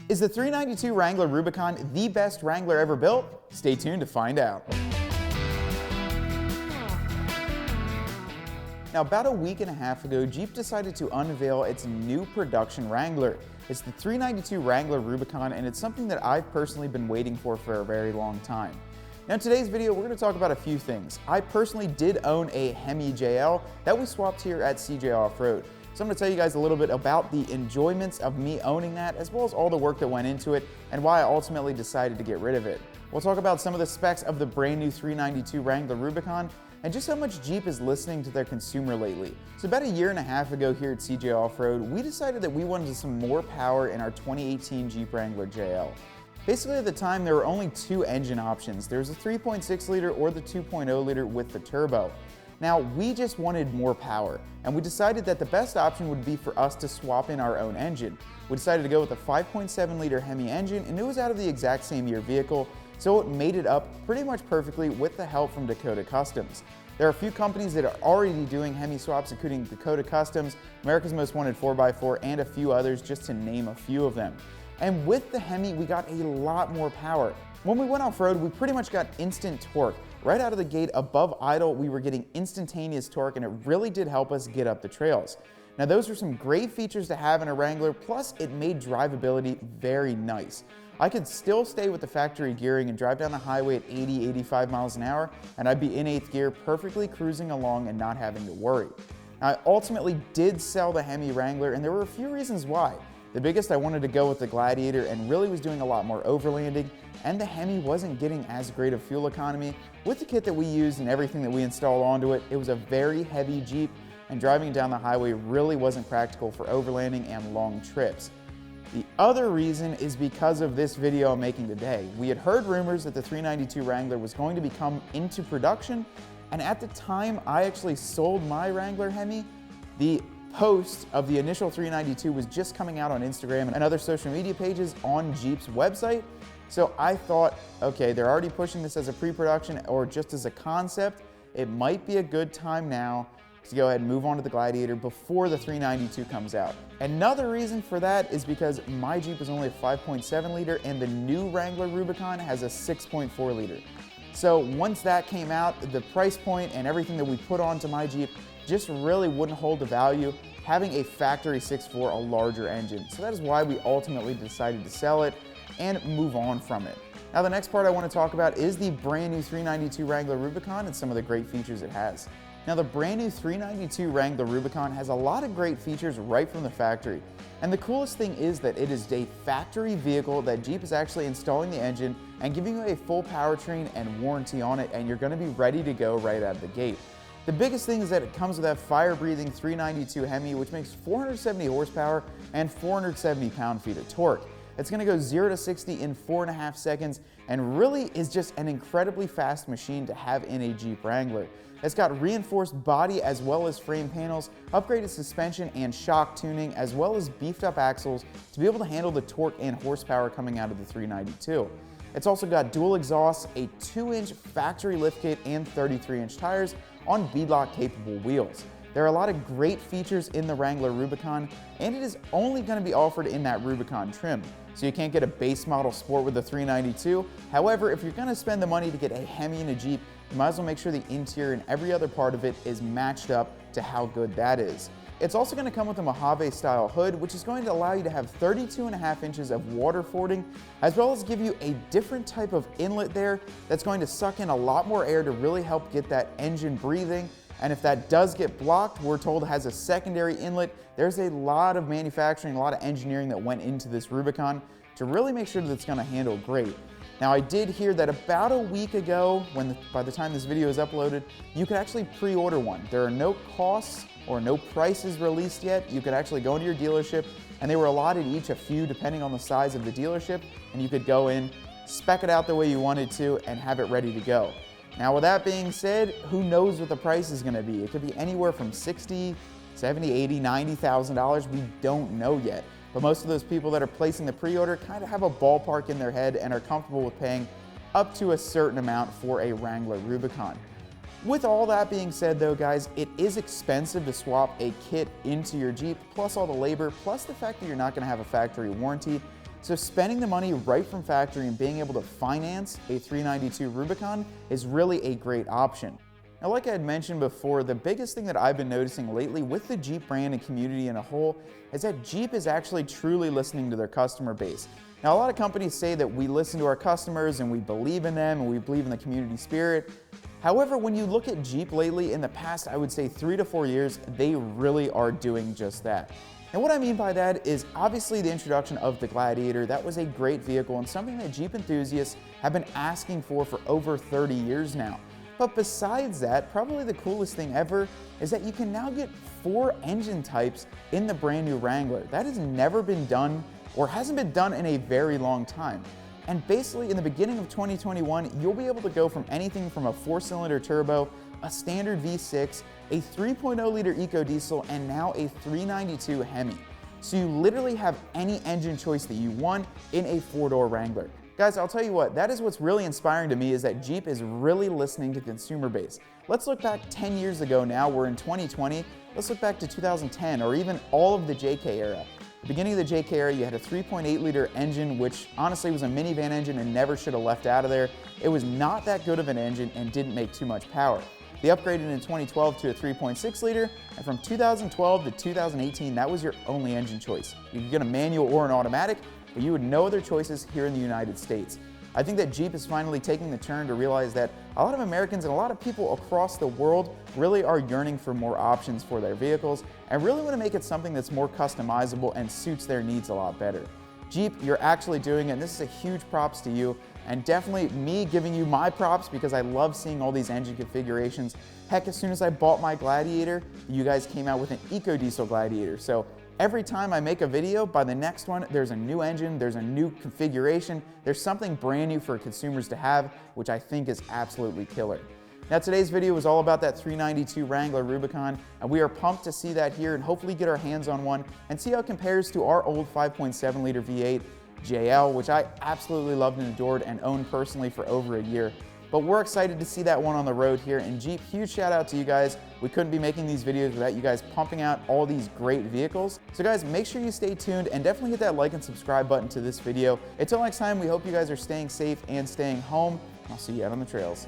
Is the 392 Wrangler Rubicon the best Wrangler ever built? Stay tuned to find out. Now, about a week and a half ago, Jeep decided to unveil its new production Wrangler. It's the 392 Wrangler Rubicon, and it's something that I've personally been waiting for a very long time. Now, in today's video, we're going to talk about a few things. I personally did own a Hemi JL that we swapped here at CJ Off-Road. So I'm going to tell you guys a little bit about the enjoyments of me owning that, as well as all the work that went into it and why I ultimately decided to get rid of it. We'll talk about some of the specs of the brand new 392 Wrangler Rubicon and just how much Jeep is listening to their consumer lately. So about a year and a half ago here at CJ Off-Road, we decided that we wanted some more power in our 2018 Jeep Wrangler JL. Basically, at the time, there were only two engine options. There was a 3.6 liter or the 2.0 liter with the turbo. Now, we just wanted more power, and we decided that the best option would be for us to swap in our own engine. We decided to go with a 5.7 liter Hemi engine, and it was out of the exact same year vehicle, so it made it up pretty much perfectly with the help from Dakota Customs. There are a few companies that are already doing Hemi swaps, including Dakota Customs, America's Most Wanted 4x4, and a few others, just to name a few of them. And with the Hemi, we got a lot more power. When we went off-road, we pretty much got instant torque. Right out of the gate, above idle, we were getting instantaneous torque, and it really did help us get up the trails. Now, those were some great features to have in a Wrangler, plus it made drivability very nice. I could still stay with the factory gearing and drive down the highway at 80, 85 miles an hour, and I'd be in 8th gear, perfectly cruising along and not having to worry. Now, I ultimately did sell the Hemi Wrangler, and there were a few reasons why. The biggest, I wanted to go with the Gladiator and really was doing a lot more overlanding, and the Hemi wasn't getting as great of fuel economy. With the kit that we used and everything that we installed onto it, it was a very heavy Jeep, and driving down the highway really wasn't practical for overlanding and long trips. The other reason is because of this video I'm making today. We had heard rumors that the 392 Wrangler was going to become into production, and at the time I actually sold my Wrangler Hemi, the post of the initial 392 was just coming out on Instagram and other social media pages on Jeep's website. So I thought, okay, they're already pushing this as a pre-production or just as a concept. It might be a good time now to go ahead and move on to the Gladiator before the 392 comes out. Another reason for that is because my Jeep is only a 5.7 liter and the new Wrangler Rubicon has a 6.4 liter. So once that came out, the price point and everything that we put onto my Jeep just really wouldn't hold the value having a factory 6.4, a larger engine. So that is why we ultimately decided to sell it and move on from it. Now, the next part I want to talk about is the brand new 392 Wrangler Rubicon and some of the great features it has. Now, the brand new 392 Wrangler Rubicon has a lot of great features right from the factory. And the coolest thing is that it is a factory vehicle that Jeep is actually installing the engine and giving you a full powertrain and warranty on it, and you're going to be ready to go right out of the gate. The biggest thing is that it comes with that fire-breathing 392 Hemi, which makes 470 horsepower and 470 pound-feet of torque. It's going to go 0 to 60 in 4.5 seconds and really is just an incredibly fast machine to have in a Jeep Wrangler. It's got reinforced body as well as frame panels, upgraded suspension and shock tuning, as well as beefed up axles to be able to handle the torque and horsepower coming out of the 392. It's also got dual exhausts, a 2-inch factory lift kit, and 33-inch tires on beadlock capable wheels. There are a lot of great features in the Wrangler Rubicon, and it is only going to be offered in that Rubicon trim. So you can't get a base model Sport with the 392. However, if you're going to spend the money to get a Hemi and a Jeep, you might as well make sure the interior and every other part of it is matched up to how good that is. It's also going to come with a Mojave style hood, which is going to allow you to have 32.5 inches of water fording, as well as give you a different type of inlet there that's going to suck in a lot more air to really help get that engine breathing. And if that does get blocked, we're told it has a secondary inlet. There's a lot of manufacturing, a lot of engineering that went into this Rubicon to really make sure that it's going to handle great. Now, I did hear that about a week ago, by the time this video is uploaded, you could actually pre-order one. There are no costs or no prices released yet. You could actually go into your dealership, and they were allotted each a few depending on the size of the dealership, and you could go in, spec it out the way you wanted to, and have it ready to go. Now, with that being said, who knows what the price is going to be? It could be anywhere from $60,000, $70,000, $80,000, $90,000. We don't know yet. But most of those people that are placing the pre-order kind of have a ballpark in their head and are comfortable with paying up to a certain amount for a Wrangler Rubicon. With all that being said though, guys, it is expensive to swap a kit into your Jeep, plus all the labor, plus the fact that you're not going to have a factory warranty. So spending the money right from factory and being able to finance a 392 Rubicon is really a great option. Now, like I had mentioned before, the biggest thing that I've been noticing lately with the Jeep brand and community in a whole is that Jeep is actually truly listening to their customer base. Now, a lot of companies say that we listen to our customers and we believe in them and we believe in the community spirit. However, when you look at Jeep lately, in the past, I would say 3 to 4 years, they really are doing just that. And what I mean by that is obviously the introduction of the Gladiator. That was a great vehicle and something that Jeep enthusiasts have been asking for over 30 years now. But besides that, probably the coolest thing ever is that you can now get 4 engine types in the brand new Wrangler. That has never been done or hasn't been done in a very long time. And basically in the beginning of 2021, you'll be able to go from anything from a 4-cylinder turbo, a standard V6, a 3.0 liter EcoDiesel, and now a 392 Hemi. So you literally have any engine choice that you want in a 4-door Wrangler. Guys, I'll tell you what, that is what's really inspiring to me, is that Jeep is really listening to the consumer base. Let's look back 10 years ago now, we're in 2020, let's look back to 2010 or even all of the JK era. At the beginning of the JK era, you had a 3.8 liter engine, which honestly was a minivan engine and never should have left out of there. It was not that good of an engine and didn't make too much power. They upgraded in 2012 to a 3.6 liter, and from 2012 to 2018, that was your only engine choice. You could get a manual or an automatic, but you had no other choices here in the United States. I think that Jeep is finally taking the turn to realize that a lot of Americans and a lot of people across the world really are yearning for more options for their vehicles and really want to make it something that's more customizable and suits their needs a lot better. Jeep, you're actually doing it, and this is a huge props to you, and definitely me giving you my props because I love seeing all these engine configurations. Heck, as soon as I bought my Gladiator, you guys came out with an EcoDiesel Gladiator. So every time I make a video, by the next one, there's a new engine, there's a new configuration, there's something brand new for consumers to have, which I think is absolutely killer. Now, today's video was all about that 392 Wrangler Rubicon, and we are pumped to see that here and hopefully get our hands on one and see how it compares to our old 5.7 liter V8 JL, which I absolutely loved and adored and owned personally for over a year. But we're excited to see that one on the road here, and Jeep, huge shout out to you guys. We couldn't be making these videos without you guys pumping out all these great vehicles. So guys, make sure you stay tuned and definitely hit that like and subscribe button to this video. Until next time, we hope you guys are staying safe and staying home. I'll see you out on the trails.